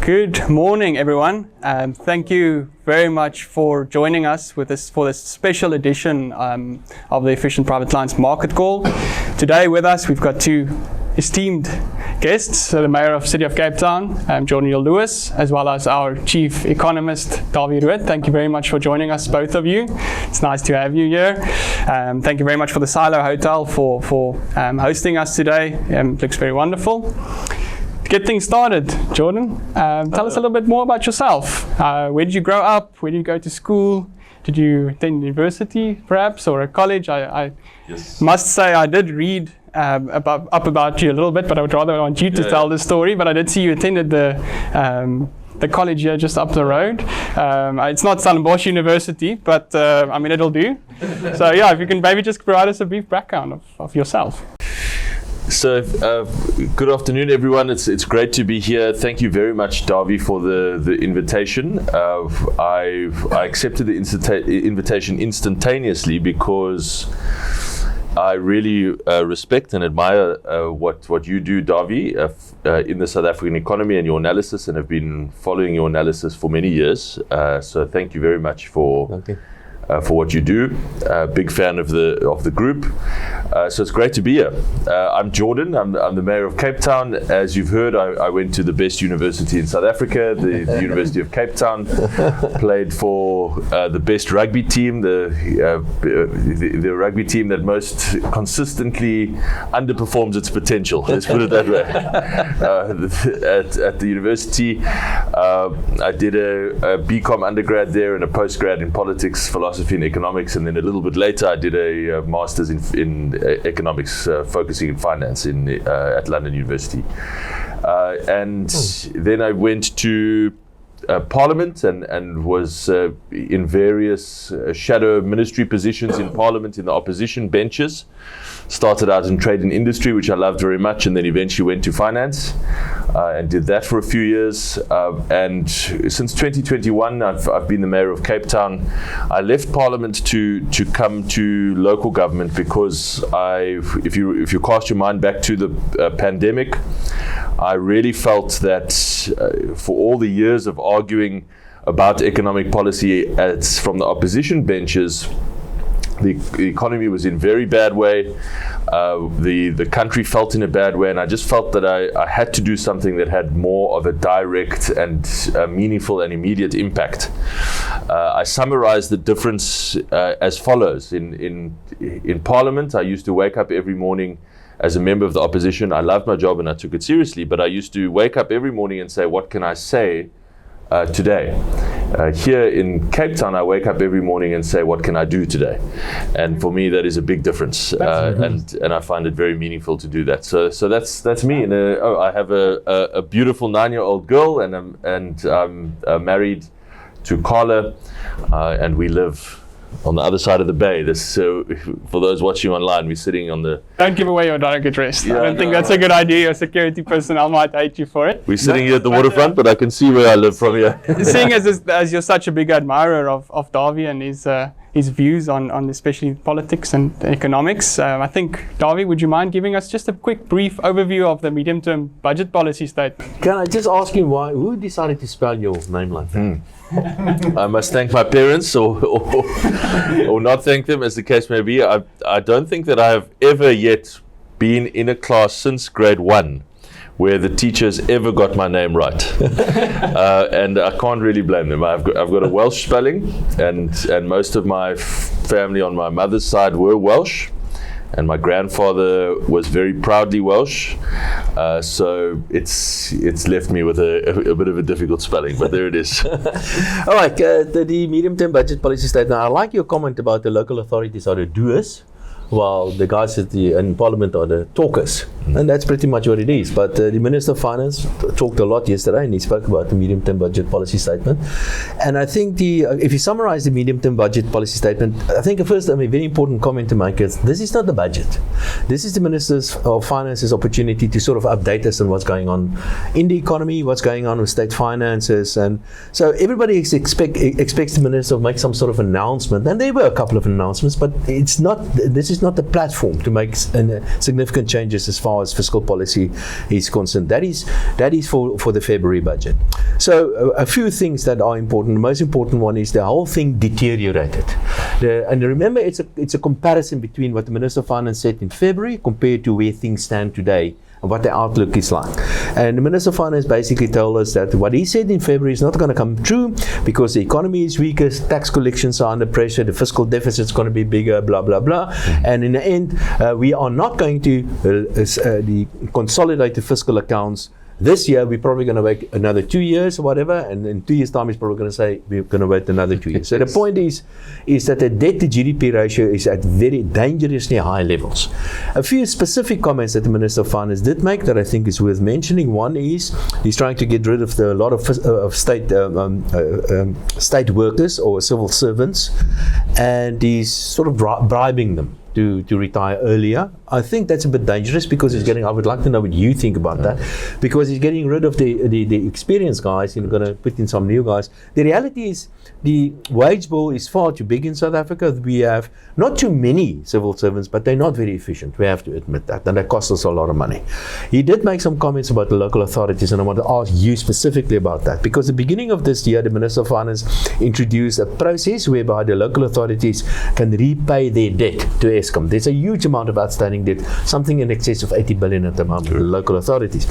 Good morning, everyone. Thank you very much for joining us for this special edition of the Efficient Private Clients Market Call. Today with us, we've got two esteemed guests, so the Mayor of City of Cape Town, Geordin Hill-Lewis, as well as our Chief Economist, Dawie Roodt. Thank you very much for joining us, both of you. It's nice to have you here. Thank you very much for the Silo Hotel for hosting us today. It looks very wonderful. To get things started, Geordin, tell us a little bit more about yourself. Where did you grow up? Where did you go to school? Did you attend university, perhaps, or a college? I must say I did read about you a little bit, but I would rather want you to tell the story. But I did see you attended the college here just up the road. It's not Stellenbosch University, but I mean, it'll do. So yeah, if you can maybe just provide us a brief background of yourself. So, good afternoon, everyone. It's great to be here. Thank you very much, Dawie, for the invitation. I accepted the invitation instantaneously because I really respect and admire what you do, Dawie, in the South African economy and your analysis, and have been following your analysis for many years. So, thank you very much for what you do. Big fan of the group. So it's great to be here. I'm Geordin. I'm the Mayor of Cape Town. As you've heard, I went to the best university in South Africa, the University of Cape Town. Played for the best rugby team, the rugby team that most consistently underperforms its potential. Let's put it that way. At the university, I did a BCom undergrad there and a postgrad in politics, philosophy and economics, and then a little bit later I did a master's in economics, focusing in finance at London University. And then I went to Parliament and was in various shadow ministry positions in Parliament in the opposition benches. Started out in trade and industry, which I loved very much, and then eventually went to finance and did that for a few years. And since 2021, I've been the Mayor of Cape Town. I left Parliament to come to local government because if you cast your mind back to the pandemic, I really felt that for all the years of arguing about economic policy from the opposition benches, the economy was in very bad way. The country felt in a bad way, and I just felt that I had to do something that had more of a direct and meaningful and immediate impact. I summarized the difference as follows. In Parliament, I used to wake up every morning as a member of the opposition. I loved my job and I took it seriously, but I used to wake up every morning and say, what can I say today? Here in Cape Town, I wake up every morning and say, what can I do today? And for me, that is a big difference. And I find it very meaningful to do that. So that's me. And I have a beautiful 9-year-old girl, and I'm married to Carla, and we live on the other side of the bay. So for those watching online, we're sitting on the... Don't give away your direct address. I don't think that's a good idea. Your security personnel might hate you for it. We're sitting here at the waterfront, but I can see where I live from here. Seeing as you're such a big admirer of Dawie and his views on especially politics and economics, I think, Dawie, would you mind giving us just a quick brief overview of the medium-term budget policy statement? Can I just ask you who decided to spell your name like that? I must thank my parents or not thank them, as the case may be. I don't think that I have ever yet been in a class since grade 1 where the teachers ever got my name right. And I can't really blame them. I've got a Welsh spelling, and most of my family on my mother's side were Welsh. And my grandfather was very proudly Welsh, so it's left me with a bit of a difficult spelling, but there it is. All right, the medium-term budget policy statement. I like your comment about the local authorities are the doers, while the guys in Parliament are the talkers. And that's pretty much what it is. But the Minister of Finance talked a lot yesterday, and he spoke about the medium-term budget policy statement. And I think if you summarize the medium-term budget policy statement, I think first, a very important comment to make is this is not the budget. This is the Minister of Finance's opportunity to sort of update us on what's going on in the economy, what's going on with state finances. And so everybody expects the Minister to make some sort of announcement. And there were a couple of announcements, but it's not. This is is not the platform to make significant changes as far as fiscal policy is concerned. That is for the February budget. So a few things that are important. The most important one is the whole thing deteriorated. And remember, it's a comparison between what the Minister of Finance said in February compared to where things stand today and what the outlook is like. And the Minister of Finance basically told us that what he said in February is not going to come true because the economy is weaker, tax collections are under pressure, the fiscal deficit is going to be bigger, blah, blah, blah. And in the end, we are not going to consolidate the fiscal accounts. This year, we're probably going to wait another 2 years or whatever, and in 2 years' time, he's probably going to say we're going to wait another 2 years. So the point is that the debt to GDP ratio is at very dangerously high levels. A few specific comments that the Minister of Finance did make that I think is worth mentioning. One is he's trying to get rid of a lot of state workers or civil servants, and he's sort of bribing them to retire earlier. I think that's a bit dangerous because I would like to know what you think about that, because he's getting rid of the experienced guys and going to put in some new guys. The reality is the wage bill is far too big in South Africa. We have not too many civil servants, but they're not very efficient. We have to admit that, and that costs us a lot of money. He did make some comments about the local authorities, and I want to ask you specifically about that, because at the beginning of this year, the Minister of Finance introduced a process whereby the local authorities can repay their debt to Eskom. There's a huge amount of outstanding debt, something in excess of 80 billion at the moment, the local authorities.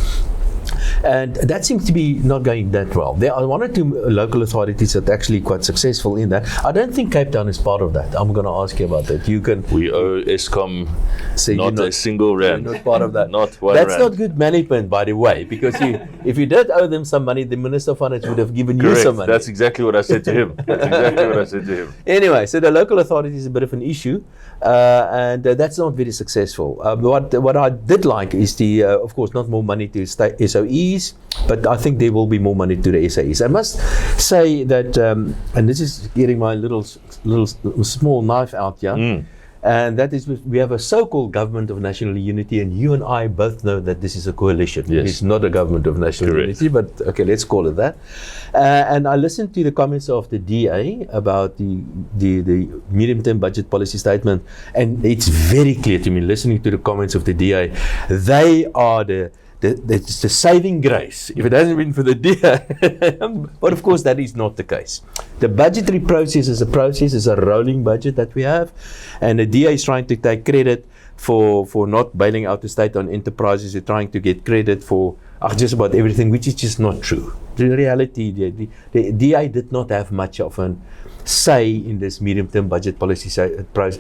And that seems to be not going that well. There are one or two local authorities that are actually quite successful in that. I don't think Cape Town is part of that. I'm going to ask you about that. We owe Eskom not a single rand. You're not part of that. Not one That's rand. not good management, by the way, because if you did owe them some money, the Minister of Finance would have given you some money. That's exactly what I said to him. Anyway, so the local authority is a bit of an issue, and that's not very successful. What I did like is of course, not more money to state SOEs, but I think there will be more money to the SAEs. I must say that, and this is getting my little small knife out here, and that is we have a so-called government of national unity, and you and I both know that this is a coalition. Yes. It's not a government of national Correct. unity, but okay, let's call it that. And I listened to the comments of the DA about the medium-term budget policy statement, and it's very clear to me, listening to the comments of the DA, they are the saving grace, if it hasn't been for the DA. But of course, that is not the case. The budgetary process is a rolling budget that we have, and the DA is trying to take credit for not bailing out the state on enterprises. They're trying to get credit for just about everything, which is just not true. The reality, the DA did not have much of an say in this medium-term budget policy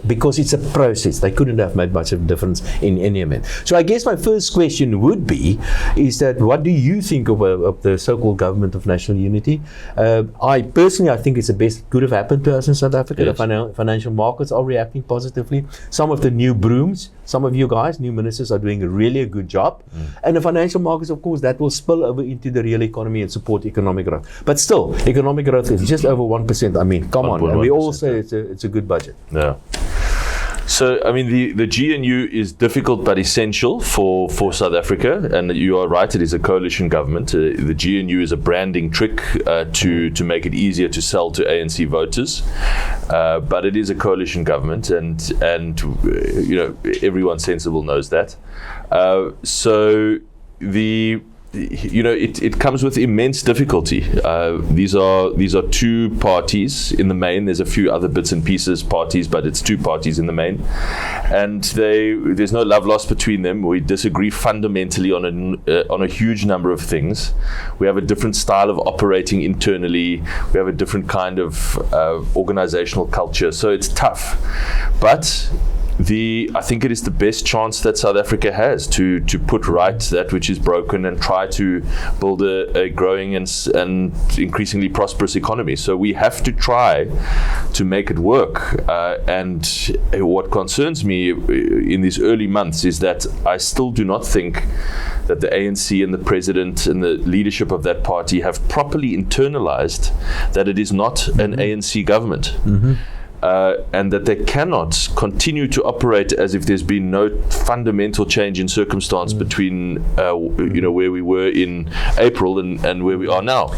because it's a process. They couldn't have made much of a difference in any event. So I guess my first question would be, is that what do you think of the so-called government of national unity? I think it's the best that could have happened to us in South Africa. Yes. The financial markets are reacting positively. Some of the new brooms, some of you guys, new ministers, are doing really a good job. And the financial markets, of course, that will spill over into the real economy and support economic growth. But still, economic growth is just over 1%. I mean, come on. And we all say it's a good budget. Yeah. So, I mean, the GNU is difficult but essential for South Africa, and you are right, it is a coalition government. The GNU is a branding trick to make it easier to sell to ANC voters, but it is a coalition government, and you know, everyone sensible knows that. It comes with immense difficulty. These are two parties in the main. There's a few other bits and pieces parties, but it's two parties in the main, and there's no love lost between them. We disagree fundamentally on a huge number of things. We have a different style of operating internally. We have a different kind of organizational culture. So it's tough, but I think it is the best chance that South Africa has to put right that which is broken and try to build a growing and increasingly prosperous economy. So we have to try to make it work. And what concerns me in these early months is that I still do not think that the ANC and the president and the leadership of that party have properly internalized that it is not an ANC government. And that they cannot continue to operate as if there's been no fundamental change in circumstance between where we were in April and where we are now.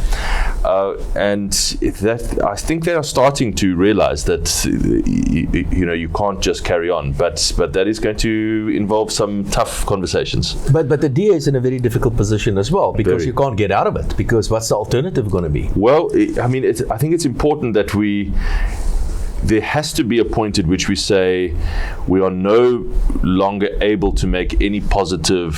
And that, I think they are starting to realize that you can't just carry on, but that is going to involve some tough conversations. But the DA is in a very difficult position as well, because you can't get out of it, because what's the alternative going to be? Well, I mean, I think it's important that there has to be a point at which we say we are no longer able to make any positive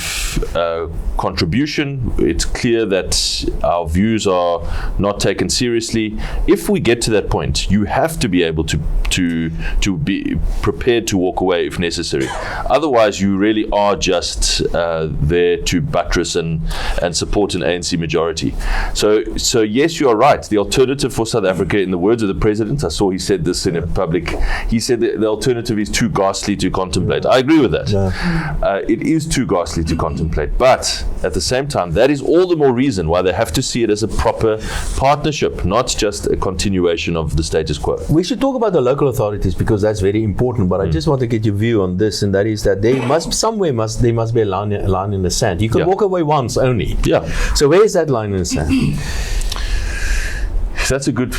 contribution. It's clear that our views are not taken seriously. If we get to that point, you have to be able to be prepared to walk away if necessary. Otherwise, you really are just there to buttress and support an ANC majority. So yes, you are right. The alternative for South Africa, in the words of the president, I saw he said this in a public, he said that the alternative is too ghastly to contemplate. I agree with that. It is too ghastly to contemplate, but at the same time, that is all the more reason why they have to see it as a proper partnership, not just a continuation of the status quo. We should talk about the local authorities, because that's very important, but I just want to get your view on this, and that is that there must be a line in the sand. You can walk away once only. So where is that line in the sand? That's a good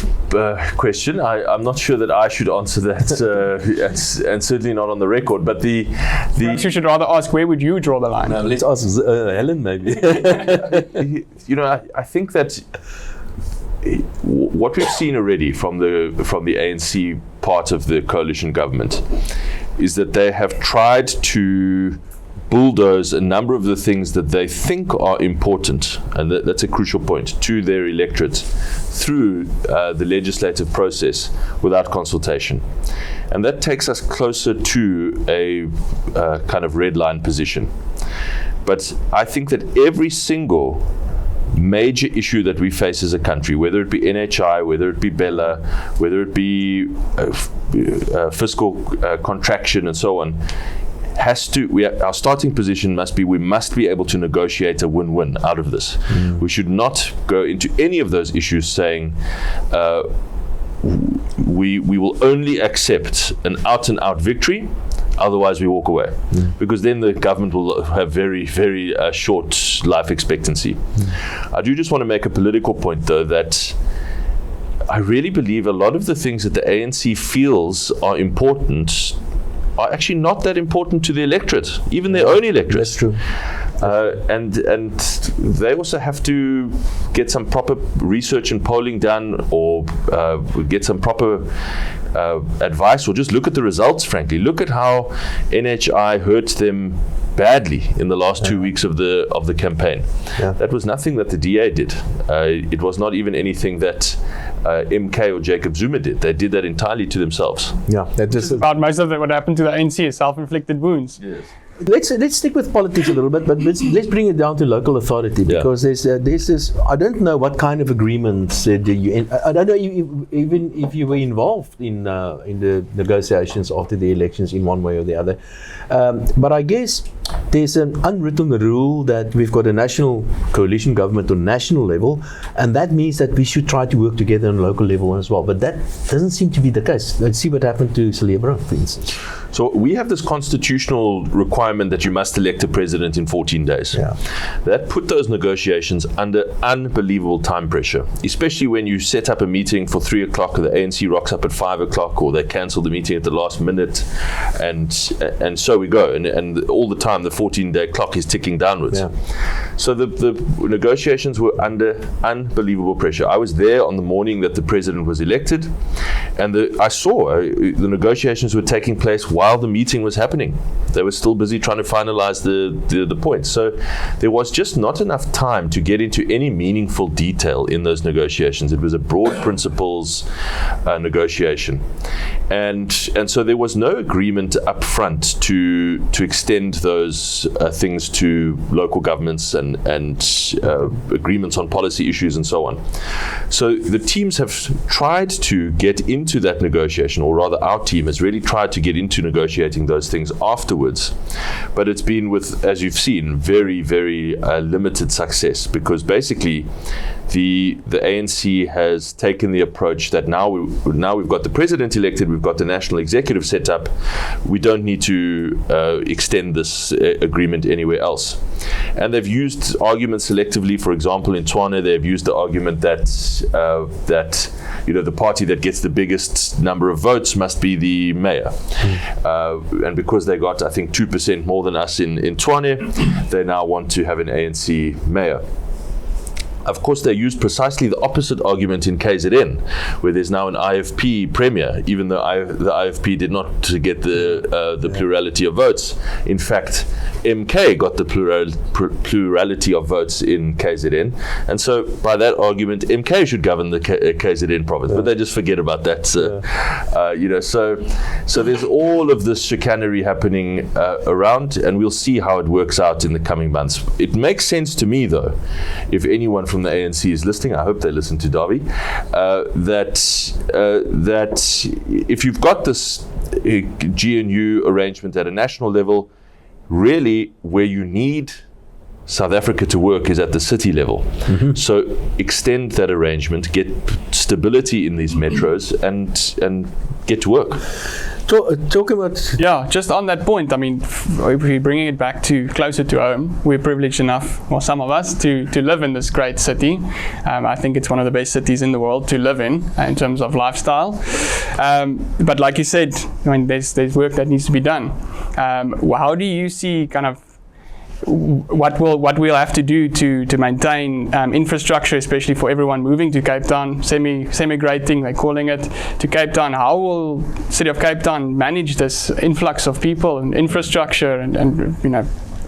question. I'm not sure that I should answer that, and certainly not on the record. But perhaps you should rather ask, where would you draw the line? No, let's ask Helen, maybe. I think that what we've seen already from the ANC part of the coalition government is that they have tried to bulldoze a number of the things that they think are important, and that's a crucial point, to their electorate through the legislative process without consultation. And that takes us closer to a kind of red line position. But I think that every single major issue that we face as a country, whether it be NHI, whether it be Bella, whether it be fiscal contraction and so on, our starting position must be, we must be able to negotiate a win-win out of this. We should not go into any of those issues saying we will only accept an out-and-out victory, otherwise we walk away, because then the government will have very, very short life expectancy. I do just want to make a political point, though, that I really believe a lot of the things that the ANC feels are important are actually not that important to the electorate, even their own electorate. That's true. And they also have to get some proper research and polling done, or get some proper advice, or just look at the results, frankly. Look at how NHI hurt them badly in the last 2 weeks of the campaign. That was nothing that the DA did. It was not even anything that MK or Jacob Zuma did. They did that entirely to themselves. That just about most of what happened to the ANC is self-inflicted wounds. Yes. Let's stick with politics a little bit, but let's bring it down to local authority, because there's this. I don't know what kind of agreements I don't know even if you were involved in the negotiations after the elections in one way or the other. But I guess there's an unwritten rule that we've got a national coalition government on national level, and that means that we should try to work together on local level as well. But that doesn't seem to be the case. Let's see what happened to Celebra, for instance. So we have this constitutional requirement that you must elect a president in 14 days. That put those negotiations under unbelievable time pressure, especially when you set up a meeting for 3 o'clock and the ANC rocks up at 5 o'clock, or they cancel the meeting at the last minute, and so we go. And all the time the 14-day clock is ticking downwards. So the negotiations were under unbelievable pressure. I was there on the morning that the president was elected, and I saw the negotiations were taking place while the meeting was happening. They were still busy trying to finalize the points. So there was just not enough time to get into any meaningful detail in those negotiations. It was a broad principles negotiation. And so there was no agreement up front to extend those things to local governments and agreements on policy issues and so on. So the teams have tried to get into that negotiation, or rather our team has really tried to get into negotiating those things afterwards. But it's been with, as you've seen, very, very limited success, because basically the ANC has taken the approach that now we've got the president elected, we've got the national executive set up, we don't need to extend this agreement anywhere else. And they've used arguments selectively. For example, in Tshwane, they've used the argument that the party that gets the biggest number of votes must be the mayor. And because they got, I think, 2% more than us in Tshwane, they now want to have an ANC mayor. Of course, they used precisely the opposite argument in KZN, where there's now an IFP premier, even though the IFP did not get the plurality of votes. In fact, MK got the plurality of votes in KZN, and so by that argument, MK should govern the KZN province. But they just forget about that. So there's all of this chicanery happening around, and we'll see how it works out in the coming months. It makes sense to me, though, if anyone from the ANC is listening, I hope they listen to Dawie, that if you've got this GNU arrangement at a national level, really where you need South Africa to work is at the city level. So extend that arrangement, get stability in these metros, and get to work. Talk about... Yeah, just on that point, I mean, if we're bringing it back to closer to home, we're privileged enough, well, some of us, to live in this great city. I think it's one of the best cities in the world to live in terms of lifestyle. But like you said, I mean, there's work that needs to be done. How do you see kind of what we'll have to do to maintain infrastructure, especially for everyone moving to Cape Town, semi-migrating, they're calling it, to Cape Town? How will the City of Cape Town manage this influx of people and infrastructure and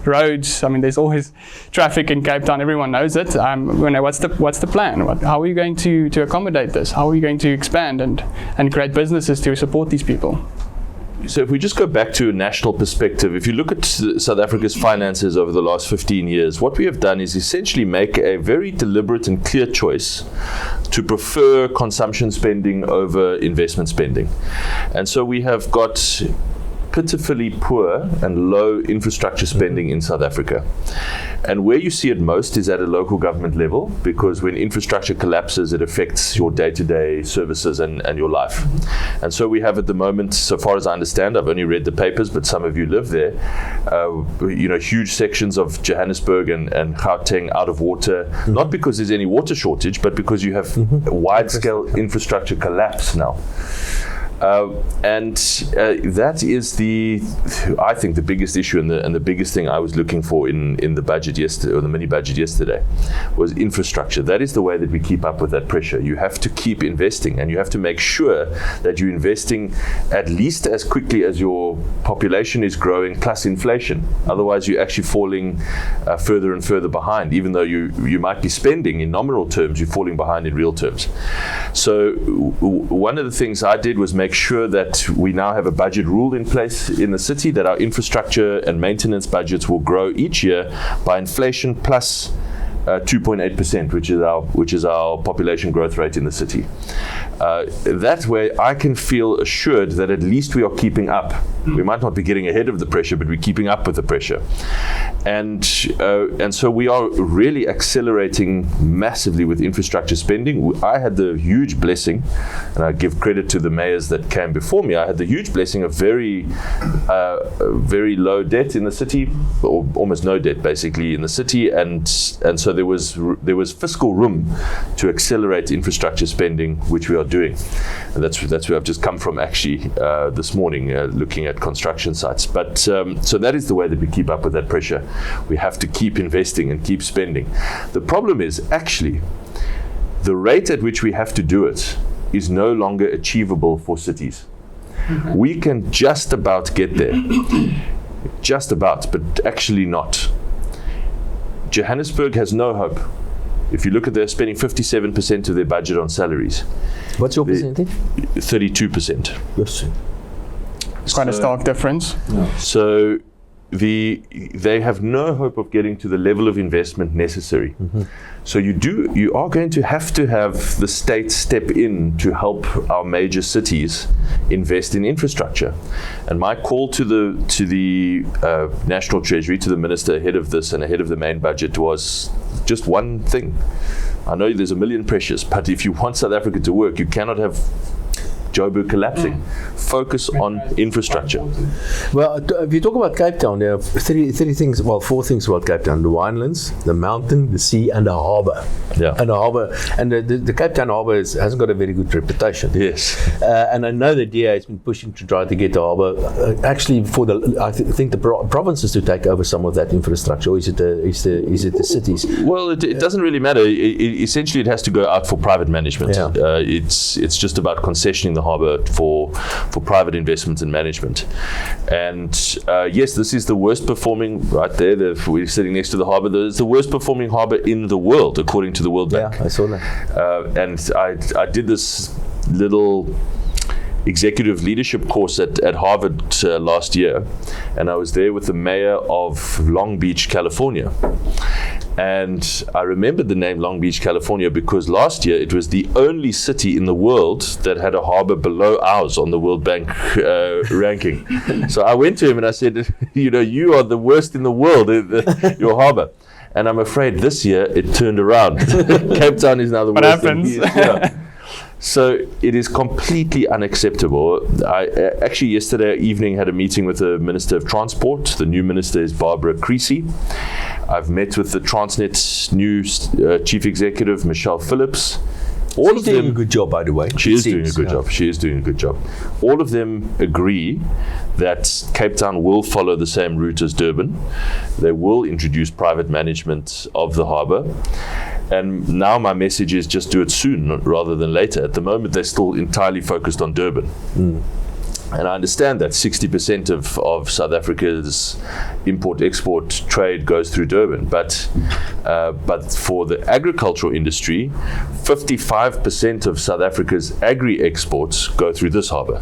roads? I mean, there's always traffic in Cape Town. Everyone knows it. What's the plan? How are you going to accommodate this? How are you going to expand and create businesses to support these people? So if we just go back to a national perspective, if you look at South Africa's finances over the last 15 years, what we have done is essentially make a very deliberate and clear choice to prefer consumption spending over investment spending. And so we have got pitifully poor and low infrastructure spending in South Africa. And where you see it most is at a local government level, because when infrastructure collapses, it affects your day-to-day services and your life. And so we have at the moment, so far as I understand, I've only read the papers, but some of you live there, huge sections of Johannesburg and Gauteng out of water, not because there's any water shortage, but because you have wide-scale infrastructure collapse now. That is I think the biggest issue and the biggest thing I was looking for in the budget yesterday, or the mini budget yesterday, was infrastructure. That is the way that we keep up with that pressure. You have to keep investing, and you have to make sure that you're investing at least as quickly as your population is growing plus inflation. Otherwise, you're actually falling further and further behind. Even though you might be spending in nominal terms, you're falling behind in real terms. So one of the things I did was make sure that we now have a budget rule in place in the city, that our infrastructure and maintenance budgets will grow each year by inflation plus 2.8%, which is our population growth rate in the city. That way I can feel assured that at least we are keeping up. We might not be getting ahead of the pressure, but we're keeping up with the pressure. And so we are really accelerating massively with infrastructure spending. I had the huge blessing, and I give credit to the mayors that came before me, I had the huge blessing of very low debt in the city, or almost no debt basically in the city, and so there was fiscal room to accelerate infrastructure spending, which we are doing. And that's where I've just come from actually this morning, looking at construction sites. But so that is the way that we keep up with that pressure. We have to keep investing and keep spending. The problem is actually the rate at which we have to do it is no longer achievable for cities. Mm-hmm. We can just about get there. Just about, but actually not. Johannesburg has no hope. If you look at, they're spending 57% of their budget on salaries. What's your percentage? 32%. Yes. It's quite a stark difference. Yeah. So they have no hope of getting to the level of investment necessary. Mm-hmm. So you are going to have the state step in to help our major cities invest in infrastructure. And my call to the National Treasury, to the Minister ahead of this and ahead of the main budget, was just one thing. I know there's a million pressures, but if you want South Africa to work, you cannot have Joburg collapsing. Focus on infrastructure. Well, if you talk about Cape Town, there are four things about Cape Town: the winelands, the mountain, the sea, and the harbour. Yeah. And the harbour, and the Cape Town harbour hasn't got a very good reputation. Yes. And I know the DA has been pushing to try to get the harbour actually for I think the provinces to take over some of that infrastructure. Or is it the cities? Well, it doesn't really matter. Essentially, it has to go out for private management. Yeah. It's just about concessioning the harbour for private investment and management. And yes, this is the worst performing, right there, we're sitting next to the harbour, it's the worst performing harbour in the world, according to the World Bank. Yeah, I saw that. And I did this little executive leadership course at Harvard last year, and I was there with the mayor of Long Beach, California. And I remembered the name Long Beach, California, because last year it was the only city in the world that had a harbour below ours on the World Bank ranking. So I went to him and I said, you are the worst in the world, your harbour. And I'm afraid this year it turned around. Cape Town is now the what worst. What happens? So it is completely unacceptable. I actually yesterday evening had a meeting with the Minister of Transport. The new minister is Barbara Creasy. I've met with the Transnet's new chief executive, Michelle Phillips. She's doing a good job, by the way. She is doing a good job. She is doing a good job. All of them agree that Cape Town will follow the same route as Durban. They will introduce private management of the harbour. And now my message is just do it soon rather than later. At the moment, they're still entirely focused on Durban. And I understand that 60% of South Africa's import-export trade goes through Durban. But for the agricultural industry, 55% of South Africa's agri-exports go through this harbour.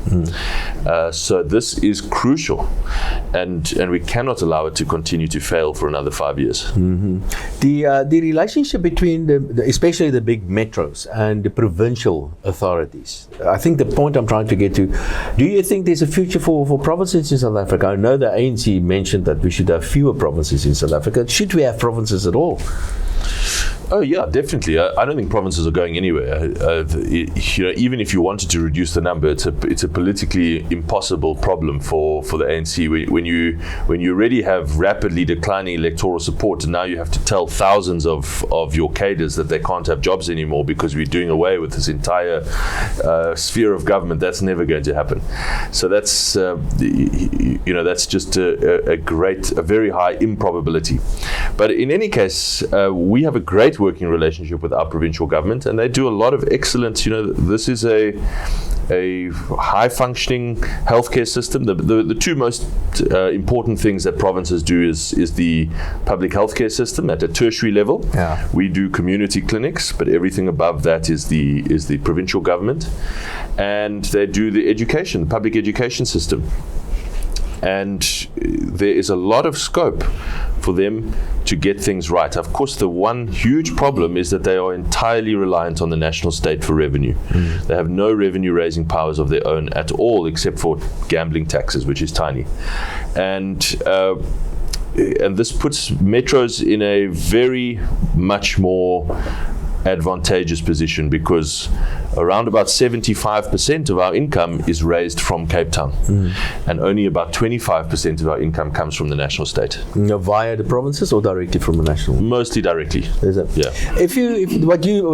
So this is crucial. And we cannot allow it to continue to fail for another 5 years. The relationship between especially the big metros and the provincial authorities. I think the point I'm trying to get to, do you think there's a future for provinces in South Africa? I know the ANC mentioned that we should have fewer provinces in South Africa. Should we have provinces at all? Oh yeah, definitely. I don't think provinces are going anywhere. Even if you wanted to reduce the number, it's a politically impossible problem for the ANC. When you already have rapidly declining electoral support, and now you have to tell thousands of your cadres that they can't have jobs anymore because we're doing away with this entire sphere of government. That's never going to happen. So that's that's just a very high improbability. But in any case, we have a great working relationship with our provincial government, and they do a lot of excellent. This is a high functioning healthcare system. The two most important things that provinces do is the public healthcare system at a tertiary level. Yeah. We do community clinics, but everything above that is the provincial government, and they do the education, the public education system. And there is a lot of scope for them to get things right. Of course, the one huge problem is that they are entirely reliant on the national state for revenue. They have no revenue-raising powers of their own at all, except for gambling taxes, which is tiny. And this puts metros in a very much more advantageous position, because around about 75% of our income is raised from Cape Town, and only about 25% of our income comes from the national state. Via the provinces or directly from the national? Mostly directly. Is it? Yeah.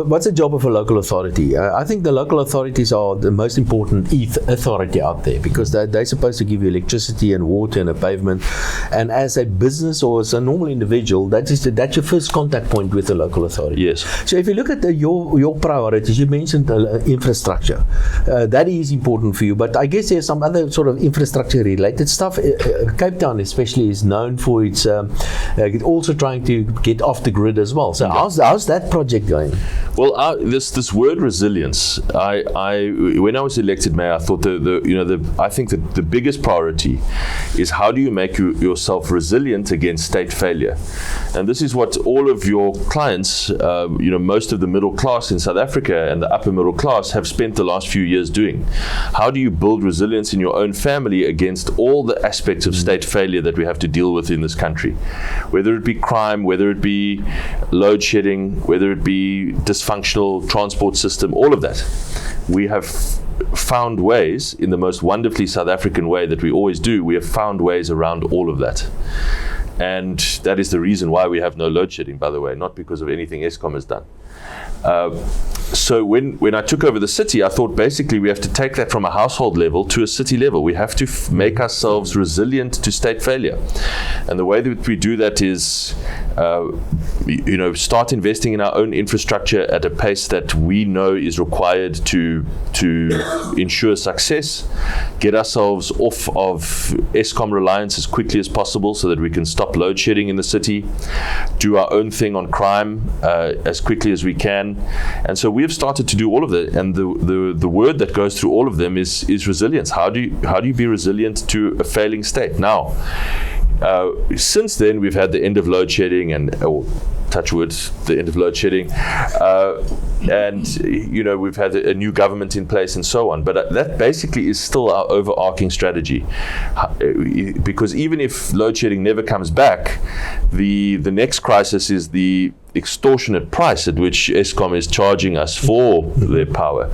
What's the job of a local authority? I think the local authorities are the most important authority out there, because they're supposed to give you electricity and water and a pavement. And as a business or as a normal individual, that's your first contact point with the local authority. Yes. So if you look at your priorities, you mentioned infrastructure. That is important for you, but I guess there's some other sort of infrastructure related stuff. Cape Town especially is known for its also trying to get off the grid as well. So how's that project going? Well, this word resilience, when I was elected mayor, I thought I think that the biggest priority is how do you make yourself resilient against state failure. And this is what all of your clients, most most of the middle class in South Africa and the upper middle class have spent the last few years doing. How do you build resilience in your own family against all the aspects of state failure that we have to deal with in this country? Whether it be crime, whether it be load shedding, whether it be dysfunctional transport system, all of that. We have found ways, in the most wonderfully South African way that we always do, we have found ways around all of that. And that is the reason why we have no load shedding, by the way, not because of anything Eskom has done. So when I took over the city, I thought basically we have to take that from a household level to a city level. We have to make ourselves resilient to state failure. And the way that we do that is, start investing in our own infrastructure at a pace that we know is required to ensure success, get ourselves off of Eskom reliance as quickly as possible so that we can stop load shedding in the city, do our own thing on crime as quickly as we can. And so we have started to do all of that, and the word that goes through all of them is resilience. How do you be resilient to a failing state? Now, since then we've had the end of load shedding and touch wood, the end of load shedding, and we've had a new government in place and so on. But that basically is still our overarching strategy, because even if load shedding never comes back, the next crisis is the extortionate price at which Eskom is charging us for their power.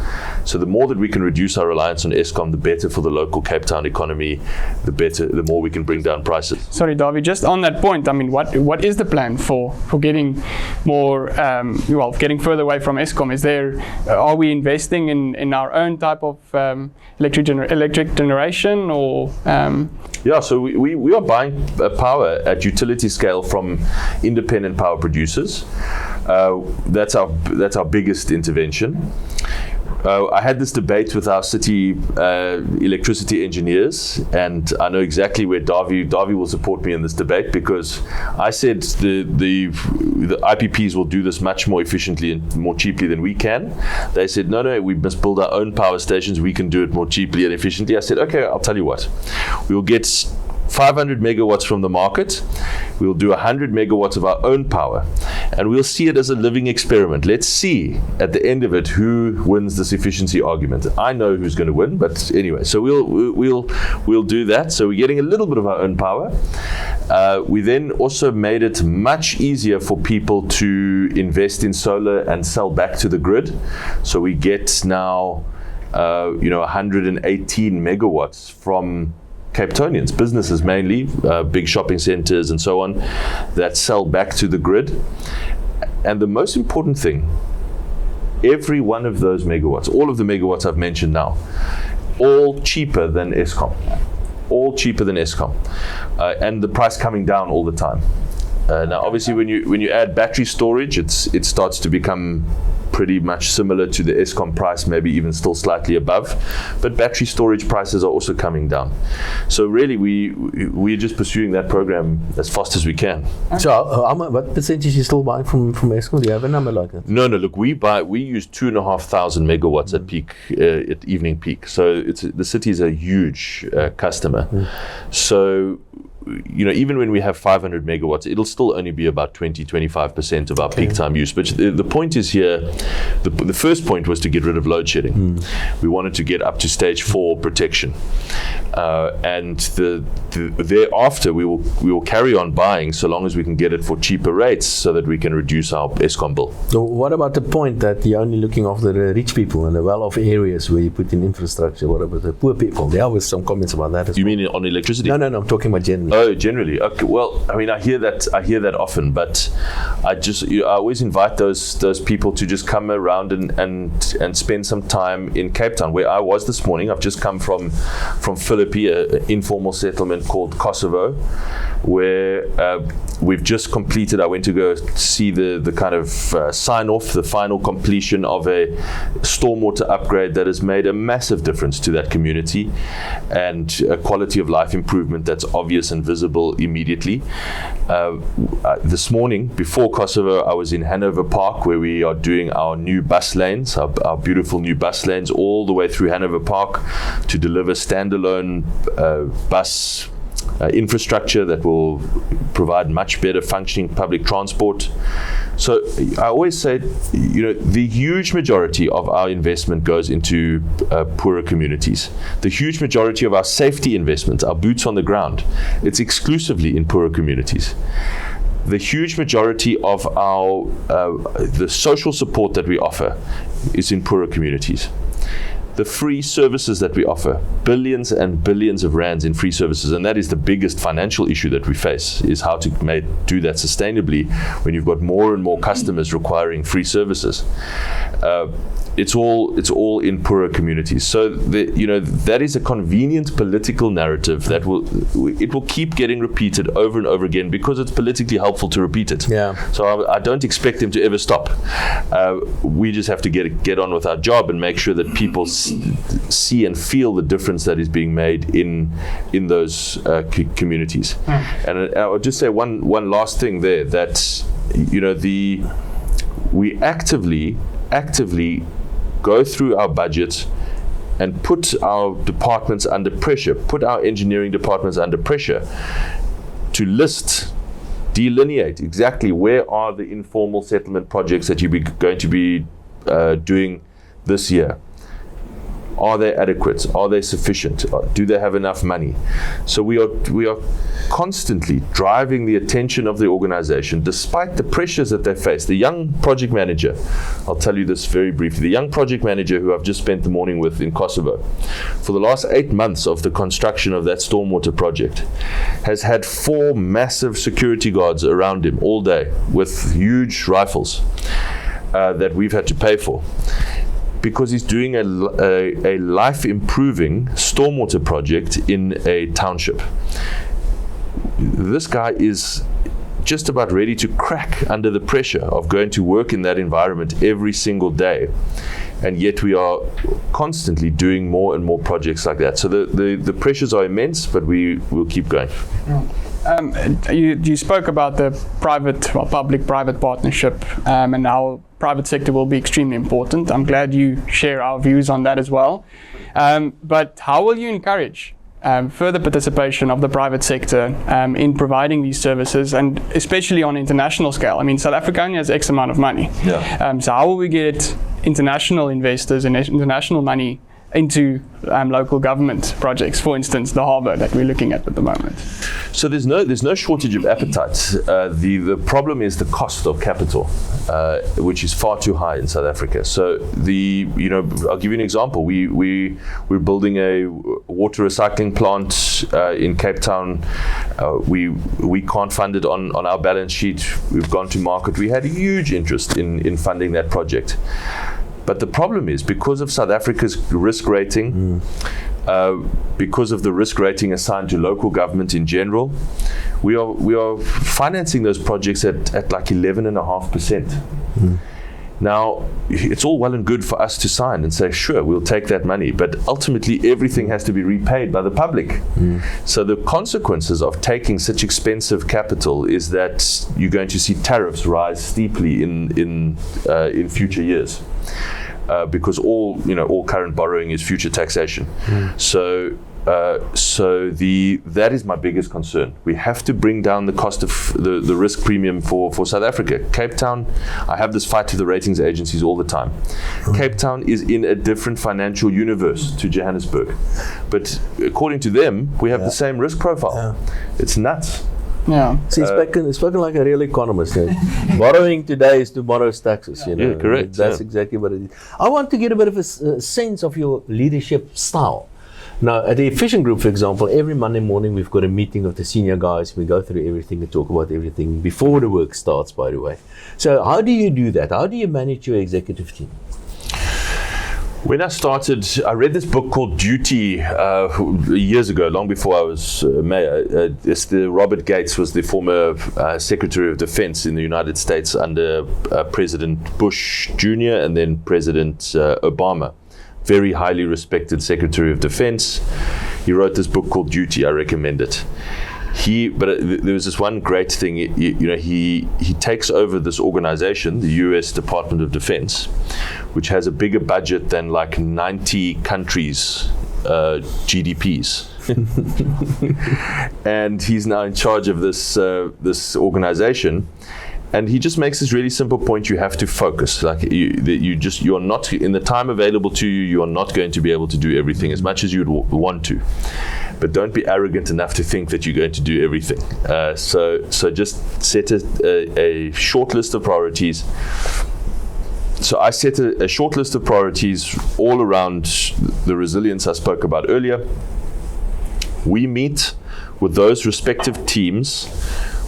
So the more that we can reduce our reliance on Eskom, the better for the local Cape Town economy, the more we can bring down prices. Sorry, Dawie, just on that point, I mean, what is the plan for getting more, getting further away from Eskom? Are we investing in our own type of electric generation, or? Yeah, so we are buying power at utility scale from independent power producers. That's our biggest intervention. I had this debate with our city electricity engineers, and I know exactly where Dawie will support me in this debate, because I said the IPPs will do this much more efficiently and more cheaply than we can. They said, no, we must build our own power stations. We can do it more cheaply and efficiently. I said, okay, I'll tell you what. We'll get 500 megawatts from the market. We'll do 100 megawatts of our own power, and we'll see it as a living experiment. Let's see at the end of it who wins this efficiency argument. I know who's going to win, but anyway, so we'll do that. So we're getting a little bit of our own power. We then also made it much easier for people to invest in solar and sell back to the grid. So we get now 118 megawatts from Capetonians, businesses mainly, big shopping centers and so on, that sell back to the grid. And the most important thing, every one of those megawatts, all of the megawatts I've mentioned now, all cheaper than Eskom. All cheaper than Eskom. And the price coming down all the time. Now obviously when you add battery storage, it starts to become pretty much similar to the Eskom price, maybe even still slightly above, but battery storage prices are also coming down. So really we're just pursuing that program as fast as we can. So what percentage you still buying from Eskom? Do you have a number like that? No, look, we use 2,500 megawatts at peak, at evening peak. So the city is a huge customer. So even when we have 500 megawatts, it'll still only be about 20-25% of our peak time use. But the point is here, the first point was to get rid of load shedding. We wanted to get up to stage 4 protection. And thereafter, we will carry on buying so long as we can get it for cheaper rates so that we can reduce our Eskom bill. So what about the point that you're only looking after the rich people and the well-off areas where you put in infrastructure? What about the poor people? There was some comments about that as well. You mean on electricity? No, I'm talking about generally. Oh, generally. Okay. Well, I mean, I hear that often, but I always invite those people to just come around and spend some time in Cape Town, where I was this morning. I've just come from Philippi, an informal settlement called Kosovo, where we've just completed. I went to go see the kind of sign off, the final completion of a stormwater upgrade that has made a massive difference to that community, and a quality of life improvement that's obvious and visible immediately. This morning, before Kosovo, I was in Hanover Park, where we are doing our new bus lanes, our beautiful new bus lanes, all the way through Hanover Park to deliver standalone bus infrastructure that will provide much better functioning public transport. So I always say, the huge majority of our investment goes into poorer communities. The huge majority of our safety investments, our boots on the ground, it's exclusively in poorer communities. The huge majority of our the social support that we offer is in poorer communities. The free services that we offer, billions and billions of rands in free services, and that is the biggest financial issue that we face, is how to do that sustainably when you've got more and more customers requiring free services. It's all in poorer communities. So that is a convenient political narrative that will keep getting repeated over and over again because it's politically helpful to repeat it. Yeah. So I don't expect them to ever stop. We just have to get on with our job and make sure that people see and feel the difference that is being made in those communities. And I would just say one last thing there, that we actively go through our budget and put our departments under pressure, put our engineering departments under pressure to delineate exactly where are the informal settlement projects that you're going to be doing this year. Are they adequate? Are they sufficient? Do they have enough money? So we are constantly driving the attention of the organization, despite the pressures that they face. The young project manager, I'll tell you this very briefly, the young project manager who I've just spent the morning with in Kosovo, for the last 8 months of the construction of that stormwater project, has had 4 massive security guards around him all day with huge rifles that we've had to pay for, because he's doing a life-improving stormwater project in a township. This guy is just about ready to crack under the pressure of going to work in that environment every single day. And yet we are constantly doing more and more projects like that. So the pressures are immense, but we will keep going. You spoke about the public-private partnership and how private sector will be extremely important. I'm glad you share our views on that as well. But how will you encourage further participation of the private sector in providing these services, and especially on international scale? I mean, South Africa only has X amount of money. Yeah. So how will we get international investors and international money into local government projects, for instance, the harbour that we're looking at the moment? So there's no shortage of appetite. The problem is the cost of capital, which is far too high in South Africa. So I'll give you an example. We're building a water recycling plant in Cape Town. We can't fund it on our balance sheet. We've gone to market. We had a huge interest in funding that project. But the problem is, because of South Africa's risk rating, because of the risk rating assigned to local government in general, we are financing those projects at like 11.5%. Now, it's all well and good for us to sign and say, sure, we'll take that money, but ultimately everything has to be repaid by the public. So the consequences of taking such expensive capital is that you're going to see tariffs rise steeply in future years. Because all current borrowing is future taxation. So that is my biggest concern. We have to bring down the cost of the risk premium for South Africa. Cape Town, I have this fight with the ratings agencies all the time. Cape Town is in a different financial universe to Johannesburg, but according to them, we have the same risk profile. It's nuts. Yeah. See, spoken like a real economist. Borrowing today is tomorrow's taxes. Yeah, correct. That's exactly what it is. I want to get a bit of a sense of your leadership style. Now, at the Efficient Group, for example, every Monday morning we've got a meeting of the senior guys. We go through everything and talk about everything before the work starts, by the way. So how do you do that? How do you manage your executive team? When I started, I read this book called Duty years ago, long before I was mayor. Robert Gates was the former Secretary of Defense in the United States under President Bush Jr. and then President Obama. Very highly respected Secretary of Defense. He wrote this book called Duty. I recommend it. But there was this one great thing. He takes over this organization, the U.S. Department of Defense, which has a bigger budget than like 90 countries' GDPs. and he's now in charge of this organization. And he just makes this really simple point: you have to focus. Like you're not, in the time available to you, you are not going to be able to do everything as much as you would want to. But don't be arrogant enough to think that you're going to do everything. So just set a short list of priorities. So I set a short list of priorities all around the resilience I spoke about earlier. We meet with those respective teams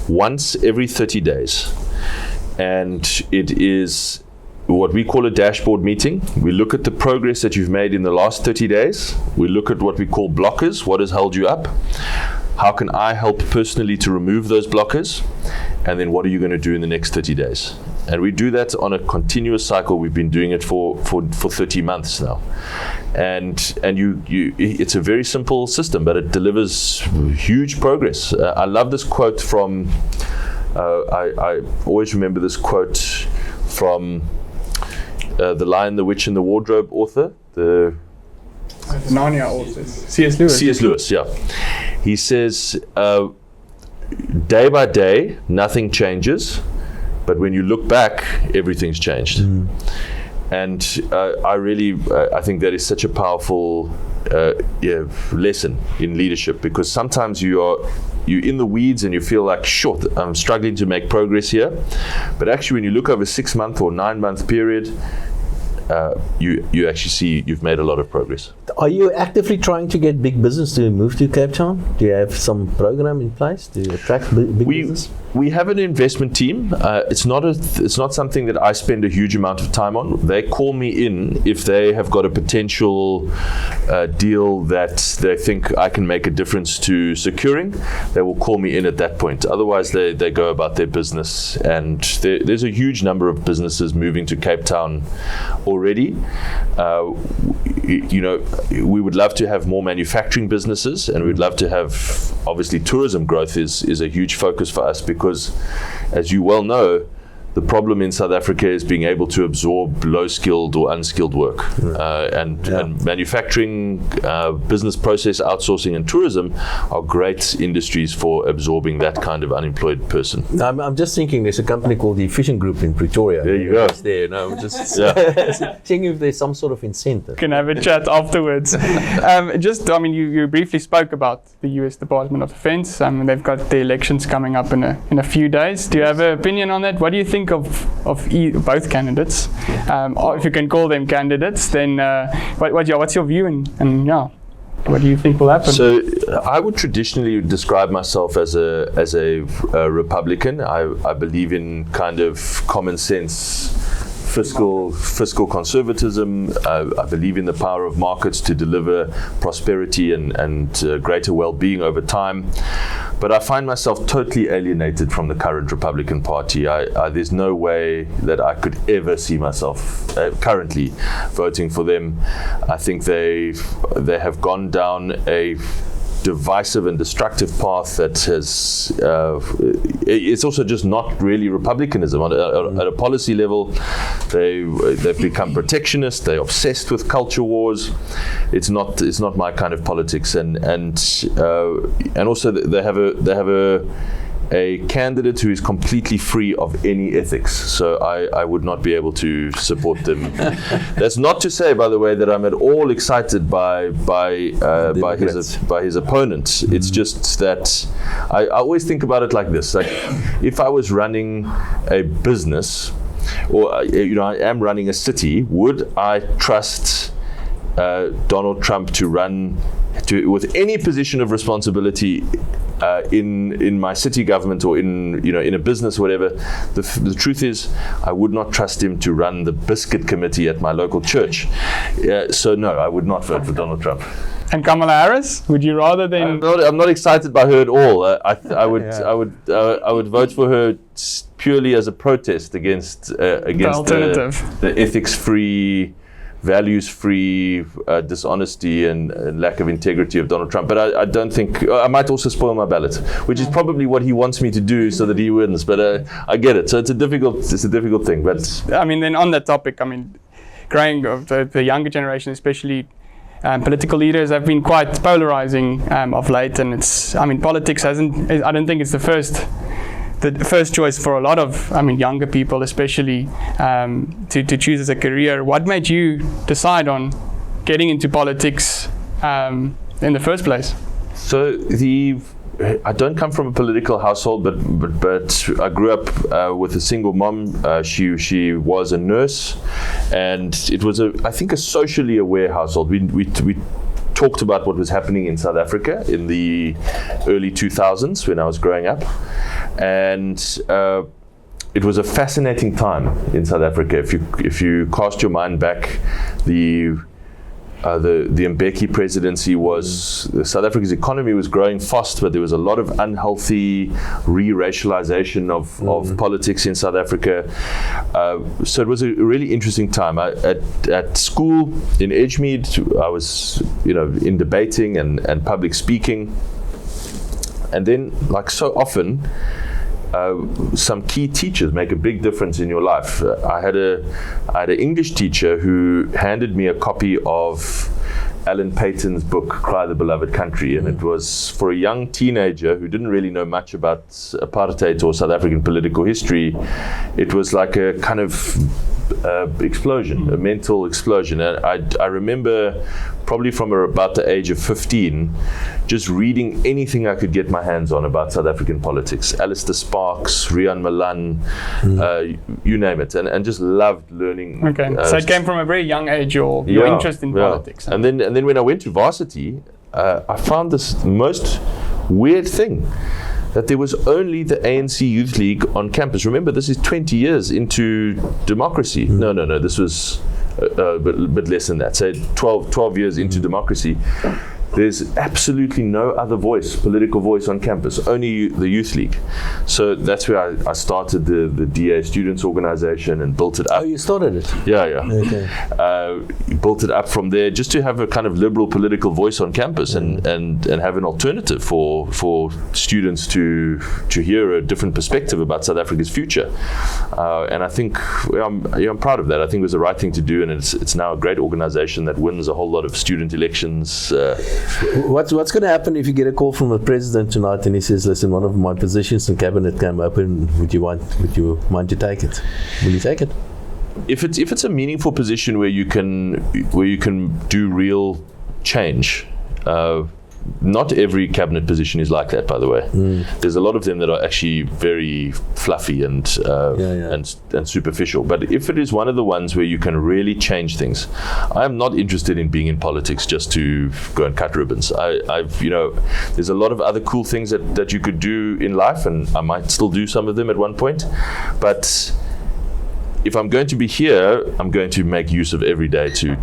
once every 30 days. And it is what we call a dashboard meeting. We look at the progress that you've made in the last 30 days. We look at what we call blockers. What has held you up? How can I help personally to remove those blockers? And then what are you going to do in the next 30 days? And we do that on a continuous cycle. We've been doing it for 30 months now. And you it's a very simple system, but it delivers huge progress. I love this quote from I always remember this quote from The Lion, the Witch, and the Wardrobe author, the Narnia author, C.S. Lewis. C.S. Lewis, yeah. He says, day by day, nothing changes, but when you look back, everything's changed. And I think that is such a powerful lesson in leadership, because sometimes you're in the weeds and you feel like, sure, I'm struggling to make progress here. But actually, when you look over a 6-month or 9-month period, you actually see you've made a lot of progress. Are you actively trying to get big business to move to Cape Town? Do you have some program in place to attract big business? We have an investment team. It's not something that I spend a huge amount of time on. They call me in if they have got a potential deal that they think I can make a difference to securing. They will call me in at that point. Otherwise, they go about their business. And there's a huge number of businesses moving to Cape Town already. We would love to have more manufacturing businesses, and we'd love to have, obviously, tourism growth is a huge focus for us, because, as you well know, the problem in South Africa is being able to absorb low-skilled or unskilled work. And manufacturing, business process outsourcing, and tourism are great industries for absorbing that kind of unemployed person. I'm just thinking there's a company called the Efficient Group in Pretoria. There you go. There, no, I'm just seeing if there's some sort of incentive. Can have a chat afterwards. You briefly spoke about the U.S. Department of Defense. They've got the elections coming up in a few days. Do you have an opinion on that? What do you think of both candidates? Or if you can call them candidates, then what's your view and what do you think will happen? So I would traditionally describe myself as a Republican. I believe in kind of common sense fiscal conservatism. I believe in the power of markets to deliver prosperity and greater well-being over time. But I find myself totally alienated from the current Republican Party. There's no way that I could ever see myself currently voting for them. I think they have gone down a divisive and destructive path that has it's also just not really republicanism. At a policy level, they've become protectionist. They're obsessed with culture wars. It's not my kind of politics, and also they have a candidate who is completely free of any ethics. So I would not be able to support them. That's not to say, by the way, that I'm at all excited by his opponent. Mm-hmm. It's just that I always think about it like this: like, if I was running a business, or I am running a city, would I trust Donald Trump to run with any position of responsibility in my city government or in a business or whatever? The truth is, I would not trust him to run the biscuit committee at my local church. So no, I would not vote for Donald Trump. And Kamala Harris, would you rather than? I'm not excited by her at all. I would vote for her purely as a protest against the ethics-free, values-free, dishonesty and lack of integrity of Donald Trump. But I don't think, I might also spoil my ballot, which is probably what he wants me to do so that he wins. But I get it. So it's a difficult thing. But then on that topic, growing of the younger generation, especially, political leaders have been quite polarizing of late, and politics hasn't. I don't think it's the first choice for a lot of younger people, especially to choose as a career. What made you decide on getting into politics in the first place? So I don't come from a political household, but I grew up with a single mom. She was a nurse, and it was I think a socially aware household. We talked about what was happening in South Africa in the early 2000s when I was growing up, and it was a fascinating time in South Africa. If you cast your mind back, the Mbeki presidency South Africa's economy was growing fast, but there was a lot of unhealthy re-racialization of politics in South Africa. So it was a really interesting time. At school in Edgemead, I was in debating and public speaking, and then, like so often, some key teachers make a big difference in your life. I had an English teacher who handed me a copy of Alan Paton's book, Cry the Beloved Country, and it was for a young teenager who didn't really know much about apartheid or South African political history. It was like a kind of explosion, a mental explosion. And I remember probably from about the age of 15, just reading anything I could get my hands on about South African politics. Alistair Sparks, Rian Malan, you name it, and just loved learning. Okay, so it came from a very young age, your interest in politics. And then when I went to varsity, I found this most weird thing, that there was only the ANC Youth League on campus. Remember, this is 20 years into democracy. No, this was a bit less than that. Say 12 years into democracy. There's absolutely no other political voice on campus, only the Youth League. So that's where I started the DA Students Organization and built it up. Oh, you started it? Yeah. Okay. Built it up from there just to have a kind of liberal political voice on campus and have an alternative for students to hear a different perspective about South Africa's future. And I think I'm proud of that. I think it was the right thing to do, and it's now a great organization that wins a whole lot of student elections. What's going to happen if you get a call from the president tonight and he says, "Listen, one of my positions in cabinet came open. Would you mind to take it?" Will you take it? If it's a meaningful position where you can do real change. Not every cabinet position is like that, by the way. There's a lot of them that are actually very fluffy and superficial. But if it is one of the ones where you can really change things, I am not interested in being in politics just to go and cut ribbons. There's a lot of other cool things that you could do in life, and I might still do some of them at one point. But if I'm going to be here, I'm going to make use of every day to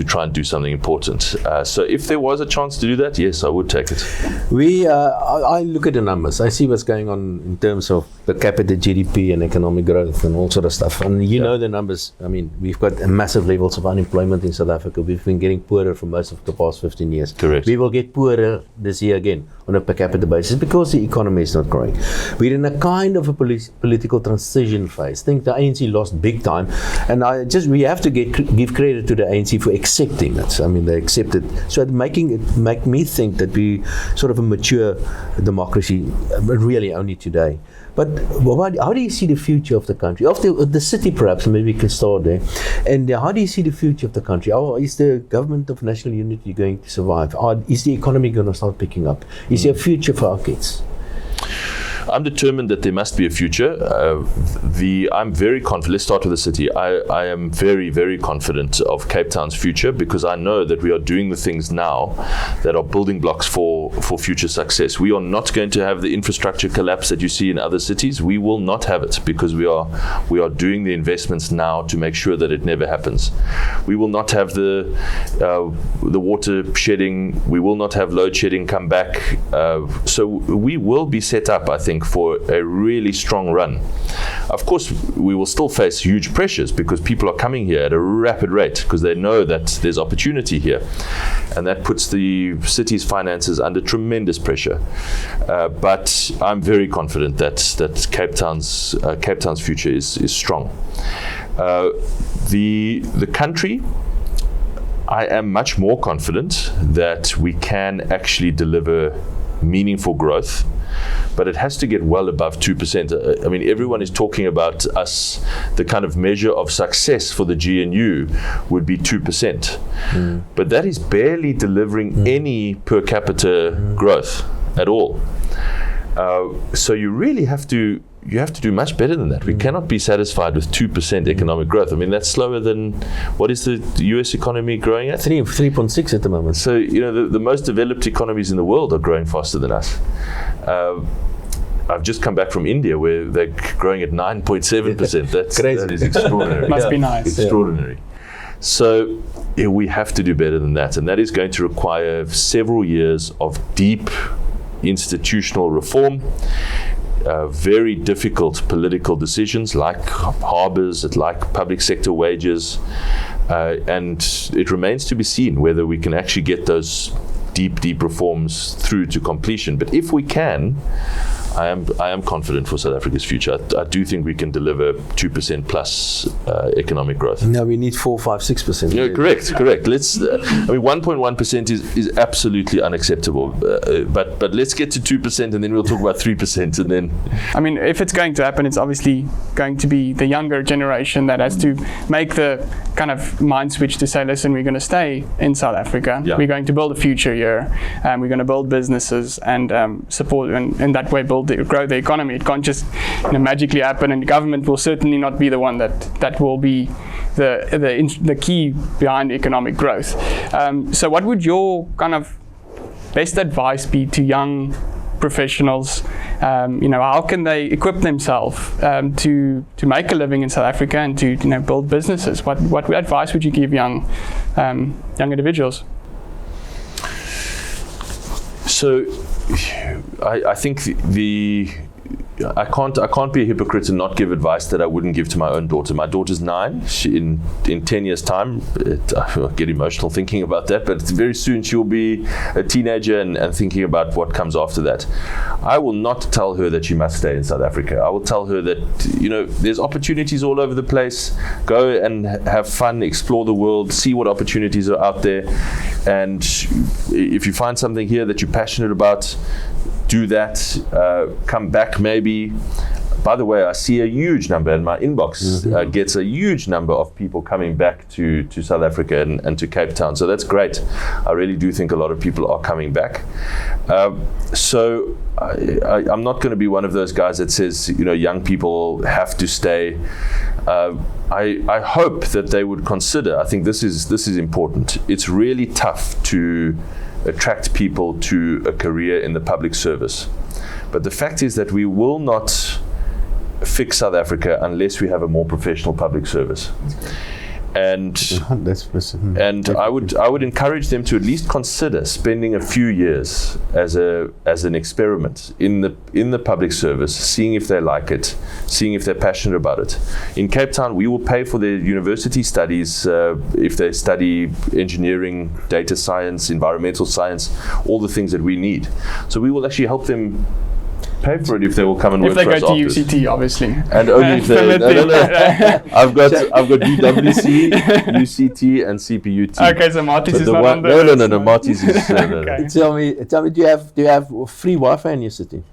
try and do something important. So if there was a chance to do that, yes, I would take it. I look at the numbers. I see what's going on in terms of per capita GDP and economic growth and all sort of stuff. And you know the numbers. I mean, we've got massive levels of unemployment in South Africa. We've been getting poorer for most of the past 15 years. Correct. We will get poorer this year again on a per capita basis because the economy is not growing. We're in a kind of a political transition phase. I think the ANC lost big time, and we have to give credit to the ANC for accepting it. I mean, they accepted, so make me think that we sort of a mature democracy, really only today. But how do you see the future of the country, of the city perhaps? Maybe we can start there. And how do you see the future of the country? Is the government of national unity going to survive? Is the economy going to start picking up? Is there a future for our kids? I'm determined that there must be a future. I'm very confident. Let's start with the city. I am very, very confident of Cape Town's future because I know that we are doing the things now that are building blocks for future success. We are not going to have the infrastructure collapse that you see in other cities. We will not have it because we are doing the investments now to make sure that it never happens. We will not have the water shedding. We will not have load shedding come back. So we will be set up, I think, for a really strong run. Of course, we will still face huge pressures because people are coming here at a rapid rate because they know that there's opportunity here, and that puts the city's finances under tremendous pressure. But I'm very confident that Cape Town's future is strong. The country, I am much more confident that we can actually deliver meaningful growth, but it has to get well above 2%. I mean, everyone is talking about us, the kind of measure of success for the GNU would be 2%. But that is barely delivering any per capita growth at all. So you really have to do much better than that. We cannot be satisfied with 2% economic growth. I mean, that's slower than, what is the US economy growing at? 3.6 at the moment. So, the most developed economies in the world are growing faster than us. I've just come back from India where they're growing at 9.7%. That's crazy. That is extraordinary. Must be nice. Extraordinary. So we have to do better than that. And that is going to require several years of deep institutional reform, very difficult political decisions like harbours, like public sector wages, and it remains to be seen whether we can actually get those deep reforms through to completion. But if we can, I am confident for South Africa's future. I do think we can deliver 2% plus economic growth. No, we need 4, 5, 6%. Yeah, correct. Let's. 1.1% is absolutely unacceptable. But let's get to 2%, and then we'll talk about 3%, and then. I mean, if it's going to happen, it's obviously going to be the younger generation that has to make the kind of mind switch to say, listen, we're going to stay in South Africa. Yeah. We're going to build a future here, and we're going to build businesses and support, and in that way grow the economy. It can't just magically happen, and the government will certainly not be the one that will be the key behind economic growth. So what would your kind of best advice be to young professionals? How can they equip themselves to make a living in South Africa and to build businesses? What advice would you give young individuals? So I think I can't be a hypocrite and not give advice that I wouldn't give to my own daughter. My daughter's 9. She, in 10 years' time, I get emotional thinking about that, but very soon she'll be a teenager and thinking about what comes after that. I will not tell her that she must stay in South Africa. I will tell her that there's opportunities all over the place. Go and have fun, explore the world, see what opportunities are out there, and if you find something here that you're passionate about, do that, come back maybe. By the way, I see a huge number in my inbox, gets a huge number of people coming back to South Africa and to Cape Town. So that's great. I really do think a lot of people are coming back. So I'm not going to be one of those guys that says, young people have to stay. I hope that they would consider, I think this is important. It's really tough to attract people to a career in the public service. But the fact is that we will not fix South Africa unless we have a more professional public service. And I would encourage them to at least consider spending a few years as an experiment in the public service, seeing if they like it, seeing if they're passionate about it. In Cape Town, we will pay for their university studies if they study engineering, data science, environmental science, all the things that we need. So we will actually help them pay for it if they will come and work for us. If they go to UCT, obviously. And only if they. No. I've got UWC, UCT, and CPUT. Okay, so Marties is not on there. No. Marties is. Okay. Tell me, do you have free Wi-Fi in your city?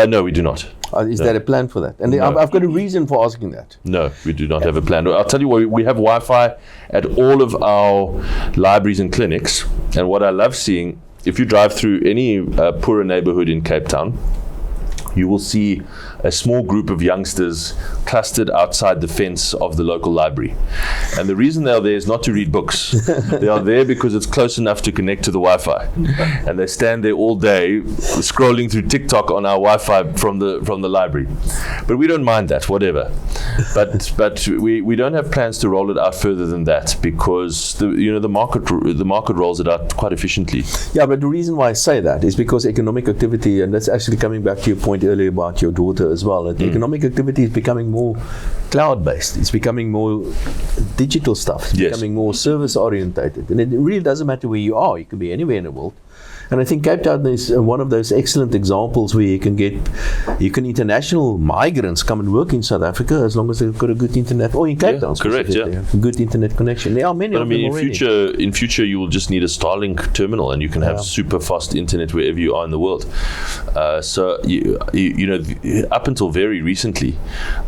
No, we do not. Is there a plan for that? And No. I've got a reason for asking that. No, we do not have a plan. I'll tell you what, we have Wi-Fi at all of our libraries and clinics. And what I love seeing, if you drive through any poorer neighborhood in Cape Town, you will see a small group of youngsters clustered outside the fence of the local library. And the reason they are there is not to read books. They are there because it's close enough to connect to the Wi-Fi. And they stand there all day scrolling through TikTok on our Wi-Fi from the library. But we don't mind that, whatever. But we don't have plans to roll it out further than that because the market rolls it out quite efficiently. Yeah, but the reason why I say that is because economic activity, and that's actually coming back to your point earlier about your daughter as well, that economic activity is becoming more cloud-based. It's becoming more digital stuff. It's becoming more service-orientated. And it really doesn't matter where you are. You can be anywhere in the world. And I think Cape Town is one of those excellent examples where you can international migrants come and work in South Africa as long as they've got a good internet, or in Cape Town, correct, a good internet connection. There are many but of them already. In future, you will just need a Starlink terminal, and you can have super fast internet wherever you are in the world. So you know, up until very recently,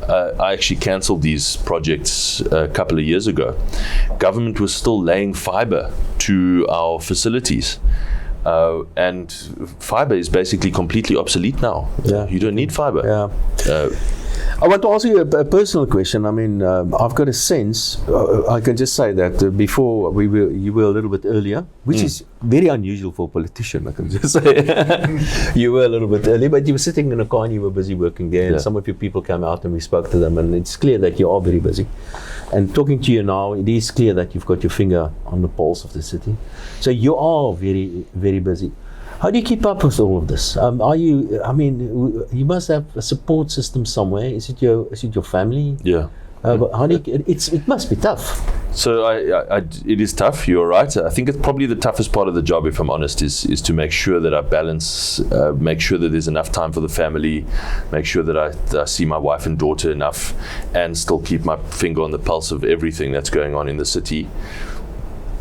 I actually cancelled these projects a couple of years ago. Government was still laying fibre to our facilities. And fibre is basically completely obsolete now. You don't need fibre. I want to ask you a personal question. I mean, I've got a sense, I can just say that before you were a little bit earlier, which is very unusual for a politician, I can just say. You were a little bit early, but you were sitting in a car and you were busy working there, and some of your people came out and we spoke to them, and it's clear that you are very busy. And talking to you now, it is clear that you've got your finger on the pulse of the city. So you are very, very busy. How do you keep up with all of this? You must have a support system somewhere. Is it your family? Yeah. How do you, it must be tough. So it is tough. You're right. I think it's probably the toughest part of the job, if I'm honest, is to make sure that I balance, make sure that there's enough time for the family, make sure that I see my wife and daughter enough, and still keep my finger on the pulse of everything that's going on in the city.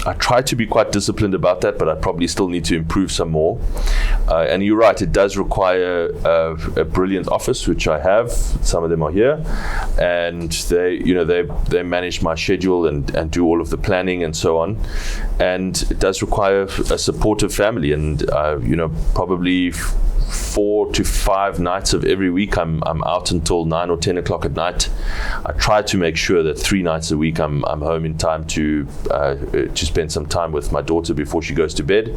I try to be quite disciplined about that, but I probably still need to improve some more. And you're right, it does require a brilliant office, which I have. Some of them are here, and they manage my schedule and do all of the planning and so on. And it does require a supportive family, and probably 4 to 5 nights of every week I'm out until 9 or 10 o'clock at night. I try to make sure that 3 nights a week I'm home in time to spend some time with my daughter before she goes to bed.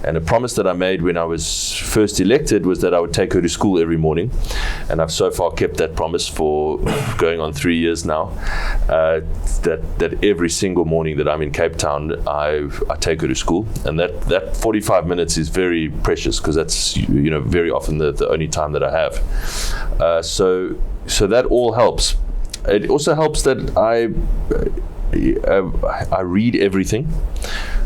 And a promise that I made when I was first elected was that I would take her to school every morning, and I've so far kept that promise for going on 3 years now. That every single morning that I'm in Cape Town, I take her to school, and that 45 minutes is very precious, because that's very often the only time that I have. So that all helps. It also helps that I read everything.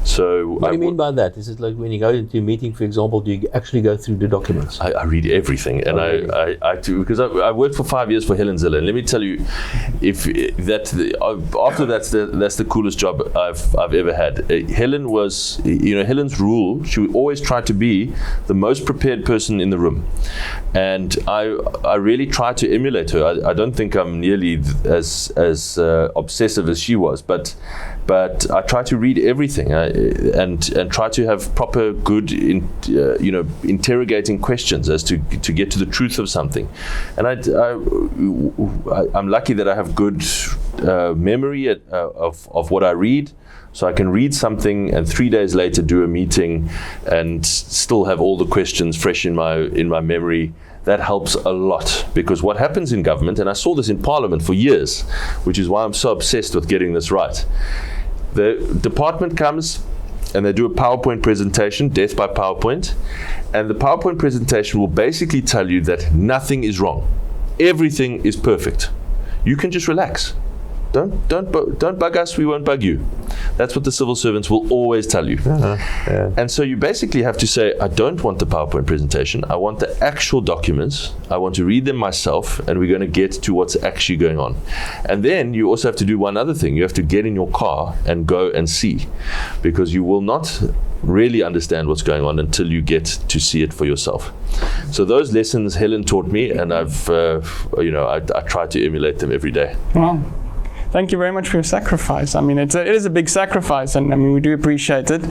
So what do you mean by that? Is it like when you go into a meeting, for example, do you actually go through the documents? I read everything, and I do, because I worked for 5 years for Helen Zille, and let me tell you, that's the coolest job I've ever had. Helen was, Helen's rule, she would always try to be the most prepared person in the room, and I really try to emulate her. I don't think I'm nearly as obsessive as she was, but I try to read everything and try to have proper, good, interrogating questions as to get to the truth of something. And I'm lucky that I have good memory of what I read. So I can read something and 3 days later do a meeting and still have all the questions fresh in my memory. That helps a lot, because what happens in government, and I saw this in Parliament for years, which is why I'm so obsessed with getting this right. The department comes and they do a PowerPoint presentation, death by PowerPoint, and the PowerPoint presentation will basically tell you that nothing is wrong. Everything is perfect. You can just relax. Don't bug us, we won't bug you. That's what the civil servants will always tell you. And so you basically have to say, I don't want the PowerPoint presentation. I want the actual documents. I want to read them myself, and we're going to get to what's actually going on. And then you also have to do one other thing. You have to get in your car and go and see, because you will not really understand what's going on until you get to see it for yourself. So those lessons Helen taught me, and I try to emulate them every day. Wow. Thank you very much for your sacrifice. I mean, it is a big sacrifice, and I mean, we do appreciate it.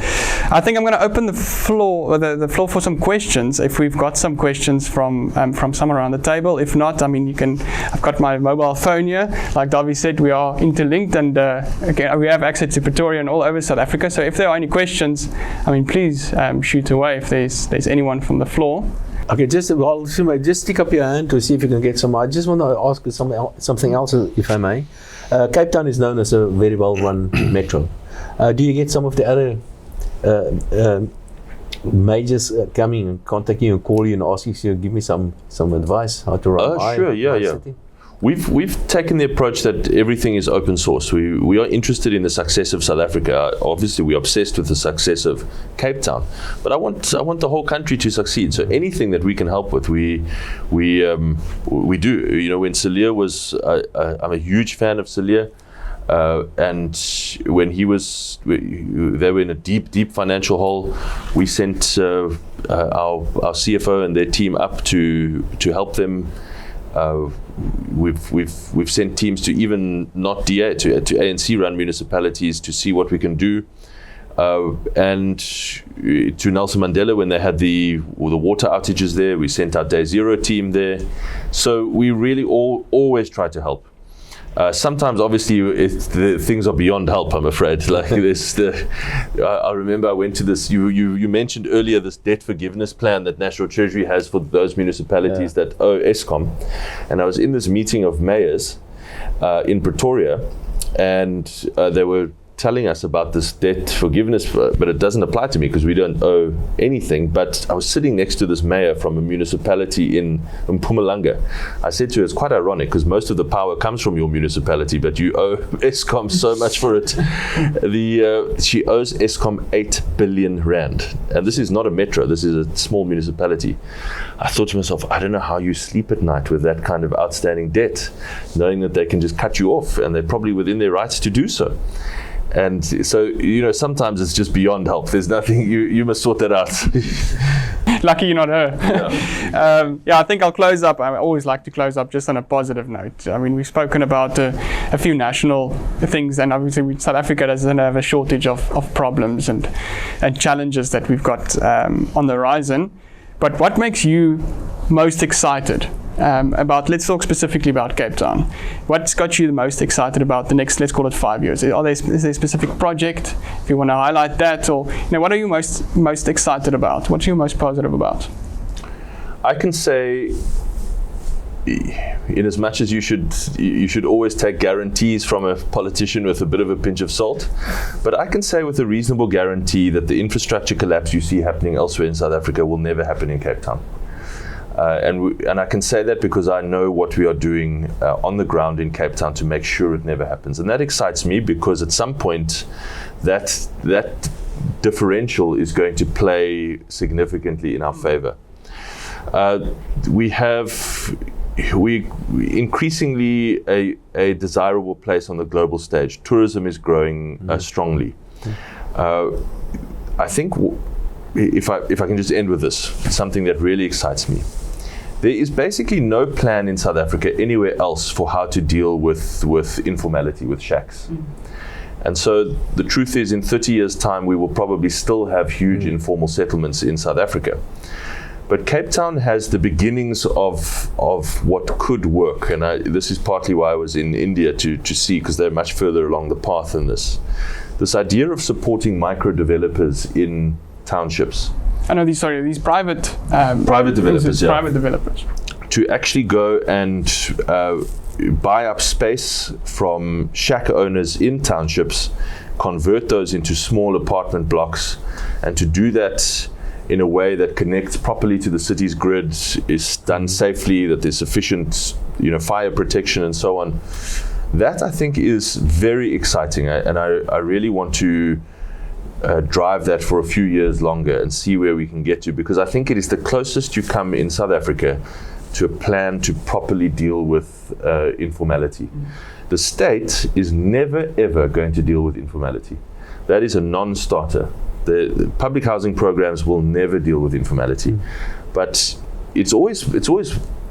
I think I'm going to open the floor for some questions, if we've got some questions from someone around the table. If not, I mean, I've got my mobile phone here. Like Dawie said, we are interlinked, and again, we have access to Pretoria and all over South Africa. So if there are any questions, I mean, please shoot away if there's anyone from the floor. Okay, just stick up your hand to see if you can get some. I just want to ask you something else, if I may. Cape Town is known as a very well-run metro. Do you get some of the other majors coming and contacting you and calling you and asking you to give me some advice how to run? Sure, yeah. city? We've taken the approach that everything is open source. We are interested in the success of South Africa. Obviously, we're obsessed with the success of Cape Town, but I want the whole country to succeed. So anything that we can help with, we do. You know, when Celia was, I'm a huge fan of Celia. And when they were in a deep financial hole, we sent our CFO and their team up to help them. We've sent teams to even not DA to ANC run municipalities to see what we can do, and to Nelson Mandela when they had the water outages there. We sent our Day Zero team there. So we really always try to help. Sometimes, obviously, the things are beyond help, I'm afraid. Like this, I remember I went to this. You mentioned earlier this debt forgiveness plan that National Treasury has for those municipalities that owe Eskom, and I was in this meeting of mayors in Pretoria, and they were telling us about this debt forgiveness, but it doesn't apply to me because we don't owe anything. But I was sitting next to this mayor from a municipality in Mpumalanga. I said to her, it's quite ironic because most of the power comes from your municipality, but you owe Eskom so much for it. She owes Eskom 8 billion rand. And this is not a metro, this is a small municipality. I thought to myself, I don't know how you sleep at night with that kind of outstanding debt, knowing that they can just cut you off, and they're probably within their rights to do so. And so, you know, sometimes it's just beyond help. There's nothing, you must sort that out. Lucky you're not her. Yeah. I think I'll close up. I always like to close up just on a positive note. I mean, we've spoken about a few national things, and obviously South Africa doesn't have a shortage of problems and challenges that we've got on the horizon. But what makes you most excited let's talk specifically about Cape Town. What's got you the most excited about the next, let's call it 5 years? Is there a specific project, if you want to highlight that, or what are you most excited about? What are you most positive about? I can say, in as much as you should always take guarantees from a politician with a bit of a pinch of salt, but I can say with a reasonable guarantee that the infrastructure collapse you see happening elsewhere in South Africa will never happen in Cape Town. And I can say that because I know what we are doing on the ground in Cape Town to make sure it never happens. And that excites me because at some point that differential is going to play significantly in our favor. We increasingly a desirable place on the global stage. Tourism is growing strongly. I think if I can just end with this, something that really excites me. There is basically no plan in South Africa anywhere else for how to deal with informality, with shacks. And so the truth is, in 30 years' time, we will probably still have huge informal settlements in South Africa. But Cape Town has the beginnings of what could work. And this is partly why I was in India to see, because they're much further along the path than this. This idea of supporting micro developers in townships. I know these private developers, private developers, to actually go and buy up space from shack owners in townships, convert those into small apartment blocks, and to do that in a way that connects properly to the city's grid, is done safely, that there's sufficient, fire protection and so on. That I think is very exciting, and I really want to drive that for a few years longer and see where we can get to, because I think it is the closest you come in South Africa to a plan to properly deal with informality. The state is never ever going to deal with informality. That is a non-starter. The public housing programs will never deal with informality. But it's always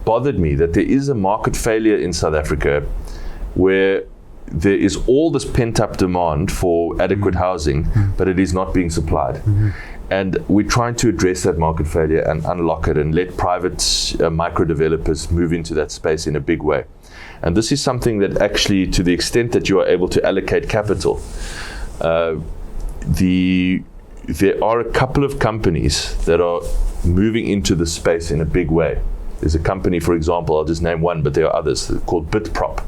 bothered me that there is a market failure in South Africa where there is all this pent-up demand for adequate housing, but it is not being supplied. And we're trying to address that market failure and unlock it and let private micro developers move into that space in a big way. And this is something that actually, to the extent that you are able to allocate capital, there are a couple of companies that are moving into the space in a big way. There's a company, for example, I'll just name one, but there are others, called Bitprop.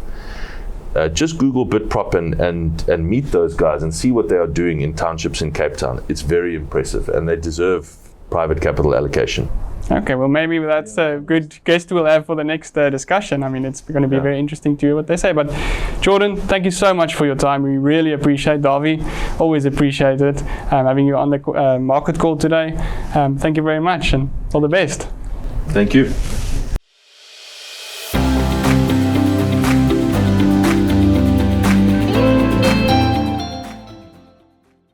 Just Google Bitprop and meet those guys and see what they are doing in townships in Cape Town. It's very impressive, and they deserve private capital allocation. Okay, well, maybe that's a good guest we'll have for the next discussion. I mean, it's going to be very interesting to hear what they say. But Geordin, thank you so much for your time. We really appreciate Dawie. Always appreciate it having you on the market call today. Thank you very much, and all the best. Thank you.